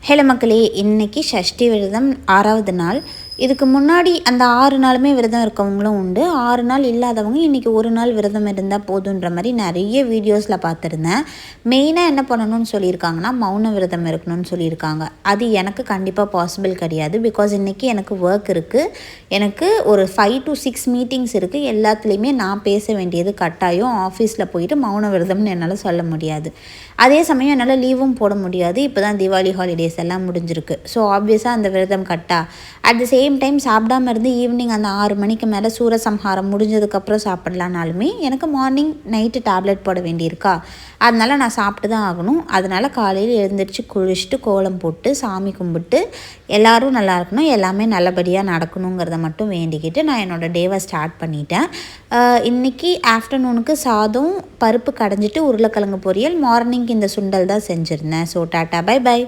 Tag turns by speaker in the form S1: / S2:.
S1: Hello மக்களே, இன்றைக்கி சஷ்டி விரதம் 6வது நாள். இதுக்கு முன்னாடி அந்த 6 நாளுமே விரதம் இருக்கவங்களும் உண்டு. 6 நாள் இல்லாதவங்க இன்றைக்கி ஒரு நாள் விரதம் இருந்தால் போதுன்ற மாதிரி நிறைய வீடியோஸில் பார்த்துருந்தேன். மெயினாக என்ன பண்ணணும்னு சொல்லியிருக்காங்கன்னா, மௌன விரதம் இருக்கணும்னு சொல்லியிருக்காங்க. அது எனக்கு கண்டிப்பாக பாசிபிள் கிடையாது. பிகாஸ் இன்றைக்கி எனக்கு ஒர்க் இருக்குது. எனக்கு ஒரு 5 to 6 மீட்டிங்ஸ் இருக்குது. எல்லாத்துலேயுமே நான் பேச வேண்டியது கட்டாயம். ஆஃபீஸில் போயிட்டு மௌன விரதம்னு என்னால் சொல்ல முடியாது. அதே சமயம் என்னால் லீவும் போட முடியாது. இப்போ தான் தீபாவளி ஹாலிடேஸ் எல்லாம் முடிஞ்சிருக்கு. ஸோ ஆப்வியஸாக அந்த விரதம் கட்டா. அட் த சேம் டைம் சாப்பிடாமல் இருந்து ஈவினிங் அந்த 6 மணிக்கு மேலே சூரசம்ஹாரம் முடிஞ்சதுக்கப்புறம் சாப்பிட்லானாலுமே எனக்கு மார்னிங் நைட்டு டேப்லெட் போட வேண்டியிருக்கா. அதனால் நான் சாப்பிட்டு தான் ஆகணும். அதனால் காலையில் எழுந்திரிச்சு குளிச்சுட்டு கோலம் போட்டு சாமி கும்பிட்டு எல்லோரும் நல்லா இருக்கணும், எல்லாமே நல்லபடியாக நடக்கணுங்கிறத மட்டும் வேண்டிக்கிட்டு நான் என்னோடய டேவை ஸ்டார்ட் பண்ணிட்டேன். இன்றைக்கி ஆஃப்டர்நூனுக்கு சாதம், பருப்பு கடைஞ்சிட்டு உருளைக்கிழங்கு பொரியல், மார்னிங் இந்த சுண்டல் தான் செஞ்சுருந்தேன். So tata bye by.